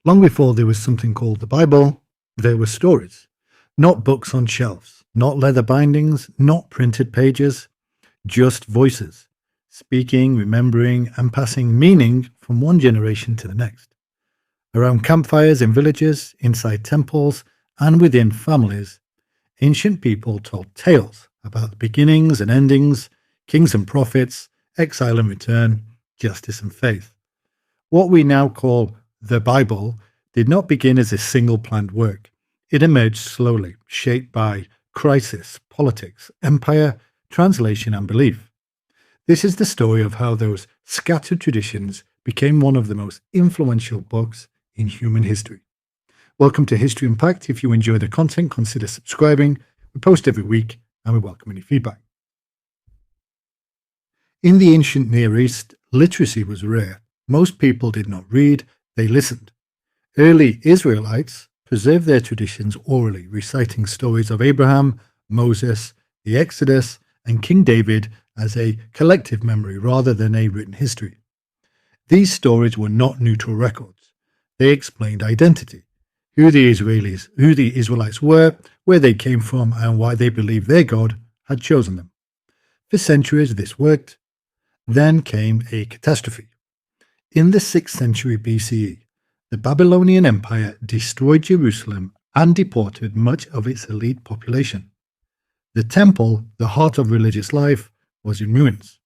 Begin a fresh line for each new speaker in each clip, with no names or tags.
Long before there was something called the Bible, there were stories. Not books on shelves, not leather bindings, not printed pages, just voices, speaking, remembering, and passing meaning from one generation to the next. Around campfires in villages, inside temples, and within families, ancient people told tales about the beginnings and endings, kings and prophets, exile and return, justice and faith. What we now call the Bible did not begin as a single planned work. It emerged slowly, shaped by crisis, politics, empire, translation, and belief. This is the story of how those scattered traditions became one of the most influential books in human history. Welcome to History Unpacked. If you enjoy the content, consider subscribing. We post every week and we welcome any feedback. In the ancient Near East, literacy was rare. Most people did not read, they listened. Early Israelites preserved their traditions orally, reciting stories of Abraham, Moses, the Exodus, and King David as a collective memory rather than a written history. These stories were not neutral records. They explained identity, who the Israelites were, where they came from, and why they believed their God had chosen them. For centuries this worked. Then came a catastrophe. In the 6th century BCE, the Babylonian Empire destroyed Jerusalem and deported much of its elite population. The temple, the heart of religious life, was in ruins.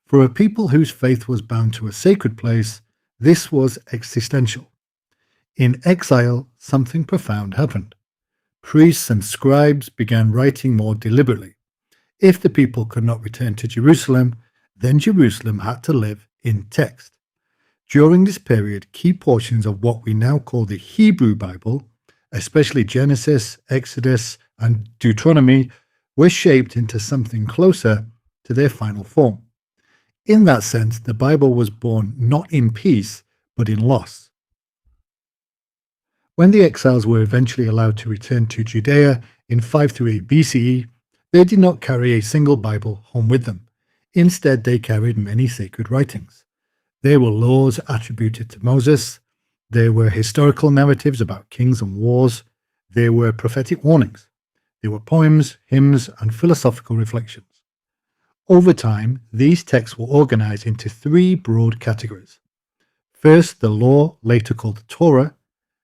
For a people whose faith was bound to a sacred place, this was existential. In exile, something profound happened. Priests and scribes began writing more deliberately. If the people could not return to Jerusalem, then Jerusalem had to live in text. During this period, key portions of what we now call the Hebrew Bible, especially Genesis, Exodus, and Deuteronomy, were shaped into something closer to their final form. In that sense, the Bible was born not in peace, but in loss. When the exiles were eventually allowed to return to Judea in 538 BCE, they did not carry a single Bible home with them. Instead, they carried many sacred writings. There were laws attributed to Moses. There were historical narratives about kings and wars. There were prophetic warnings. There were poems, hymns, and philosophical reflections. Over time, these texts were organized into three broad categories. First, the law, later called the Torah.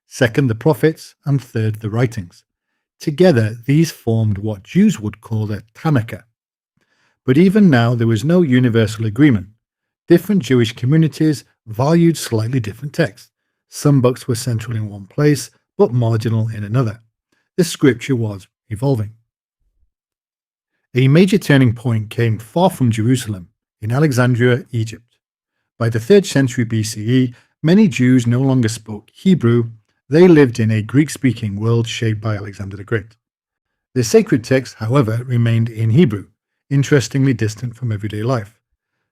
Second, the prophets. And third, the writings. Together, these formed what Jews would call the Tanakh. But even now, there was no universal agreement. Different Jewish communities valued slightly different texts. Some books were central in one place, but marginal in another. The scripture was evolving. A major turning point came far from Jerusalem, in Alexandria, Egypt. By the 3rd century BCE, many Jews no longer spoke Hebrew. They lived in a Greek-speaking world shaped by Alexander the Great. The sacred text, however, remained in Hebrew, interestingly distant from everyday life.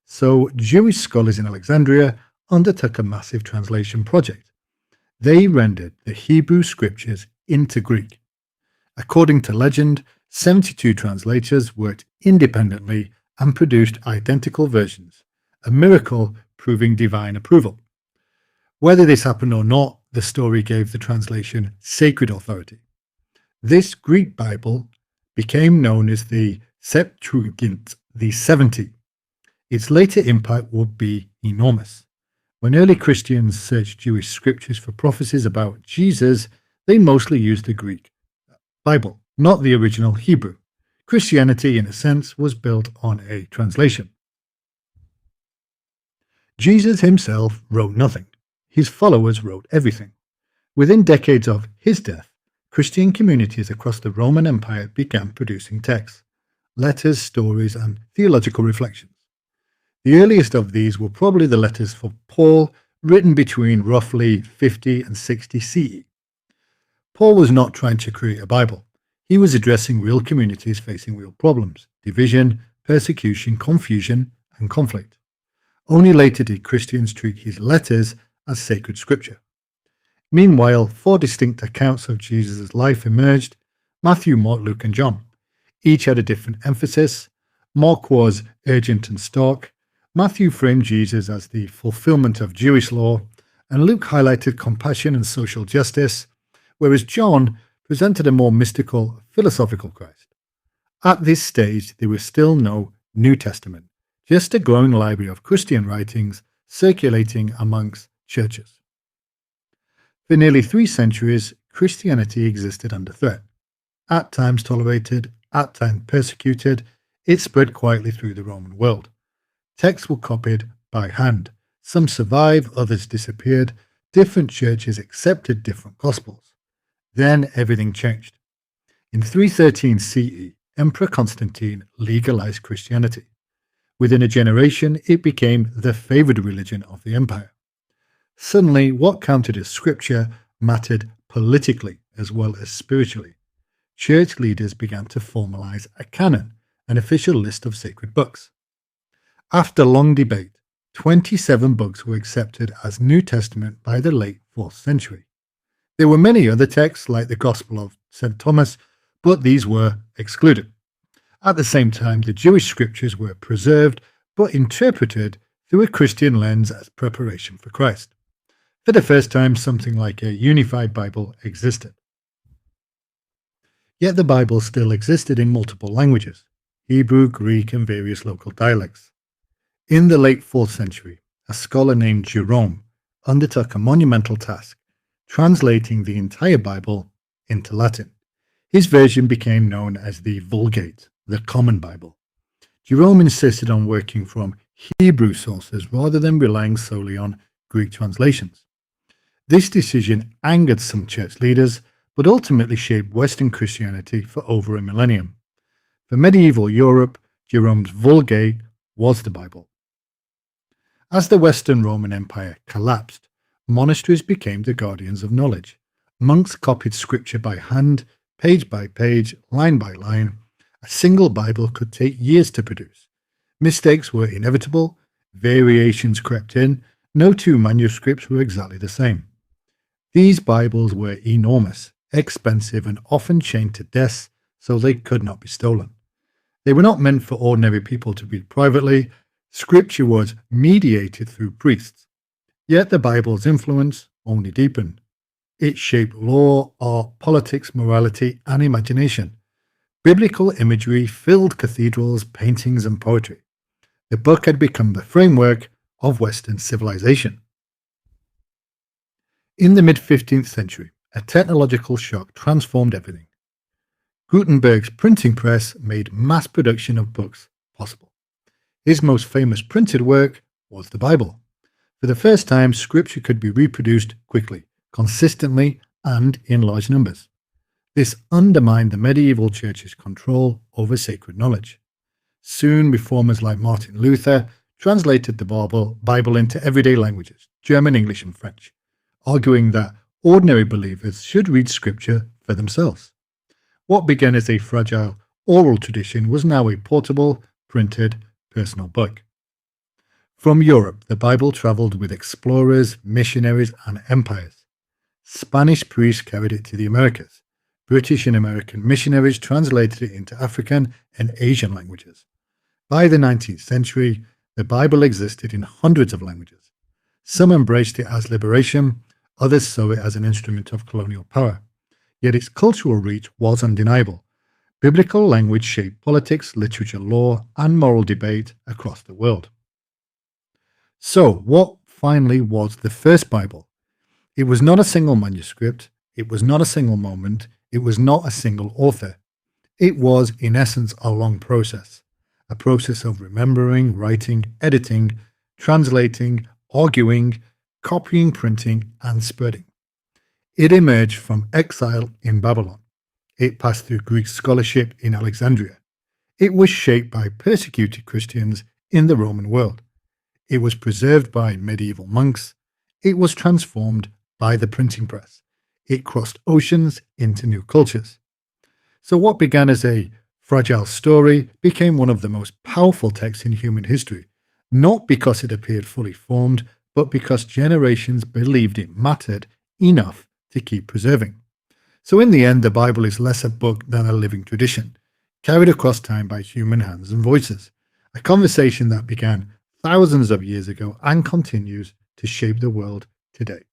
So Jewish scholars in Alexandria undertook a massive translation project. They rendered the Hebrew scriptures into Greek. According to legend, 72 translators worked independently and produced identical versions, a miracle proving divine approval. Whether this happened or not, the story gave the translation sacred authority. This Greek Bible became known as the Septuagint, the 70. Its later impact would be enormous. When early Christians searched Jewish scriptures for prophecies about Jesus, they mostly used the Greek Bible, not the original Hebrew. Christianity, in a sense, was built on a translation. Jesus himself wrote nothing. His followers wrote everything. Within decades of his death, Christian communities across the Roman Empire began producing texts, letters, stories, and theological reflections. The earliest of these were probably the letters for Paul, written between roughly 50 and 60 CE. Paul was not trying to create a Bible. He was addressing real communities facing real problems: division, persecution, confusion, and conflict. Only later did Christians treat his letters as sacred scripture. Meanwhile, 4 distinct accounts of Jesus' life emerged: Matthew, Mark, Luke, and John. Each had a different emphasis. Mark was urgent and stark. Matthew framed Jesus as the fulfillment of Jewish law. and Luke highlighted compassion and social justice, whereas John presented a more mystical, philosophical Christ. At this stage, there was still no New Testament, just a growing library of Christian writings circulating amongst churches. For nearly 3 centuries, Christianity existed under threat. At times tolerated, at times persecuted, it spread quietly through the Roman world. Texts were copied by hand. Some survived, others disappeared. Different churches accepted different gospels. Then everything changed. In 313 CE, Emperor Constantine legalized Christianity. Within a generation, it became the favored religion of the empire. Suddenly, what counted as scripture mattered politically as well as spiritually. Church leaders began to formalize a canon, an official list of sacred books. After long debate, 27 books were accepted as New Testament by the late 4th century. There were many other texts like the Gospel of St. Thomas, but these were excluded. At the same time, the Jewish scriptures were preserved but interpreted through a Christian lens as preparation for Christ. For the first time, something like a unified Bible existed. Yet the Bible still existed in multiple languages: Hebrew, Greek, and various local dialects. In the late 4th century, a scholar named Jerome undertook a monumental task, translating the entire Bible into Latin. His version became known as the Vulgate, the Common Bible. Jerome insisted on working from Hebrew sources rather than relying solely on Greek translations. This decision angered some church leaders, but ultimately shaped Western Christianity for over a millennium. For medieval Europe, Jerome's Vulgate was the Bible. As the Western Roman Empire collapsed, monasteries became the guardians of knowledge. Monks copied scripture by hand, page by page, line by line. A single Bible could take years to produce. Mistakes were inevitable, variations crept in, no 2 manuscripts were exactly the same. These Bibles were enormous, expensive, and often chained to desks so they could not be stolen. They were not meant for ordinary people to read privately. Scripture was mediated through priests. Yet the Bible's influence only deepened. It shaped law, art, politics, morality, and imagination. Biblical imagery filled cathedrals, paintings, and poetry. The book had become the framework of Western civilization. In the mid-15th century, a technological shock transformed everything. Gutenberg's printing press made mass production of books possible. His most famous printed work was the Bible. For the first time, scripture could be reproduced quickly, consistently, and in large numbers. This undermined the medieval church's control over sacred knowledge. Soon, reformers like Martin Luther translated the Bible into everyday languages, German, English, and French, arguing that ordinary believers should read scripture for themselves. What began as a fragile oral tradition was now a portable, printed, personal book. From Europe, the Bible traveled with explorers, missionaries, and empires. Spanish priests carried it to the Americas. British and American missionaries translated it into African and Asian languages. By the 19th century, the Bible existed in hundreds of languages. Some embraced it as liberation, others saw it as an instrument of colonial power. Yet its cultural reach was undeniable. Biblical language shaped politics, literature, law, and moral debate across the world. So, what finally was the first Bible? It was not a single manuscript, it was not a single moment, it was not a single author. It was, in essence, a long process. A process of remembering, writing, editing, translating, arguing, copying, printing, and spreading. It emerged from exile in Babylon. It passed through Greek scholarship in Alexandria. It was shaped by persecuted Christians in the Roman world. It was preserved by medieval monks. It was transformed by the printing press. It crossed oceans into new cultures. So what began as a fragile story became one of the most powerful texts in human history, not because it appeared fully formed, but because generations believed it mattered enough to keep preserving. So in the end, the Bible is less a book than a living tradition, carried across time by human hands and voices, a conversation that began thousands of years ago and continues to shape the world today.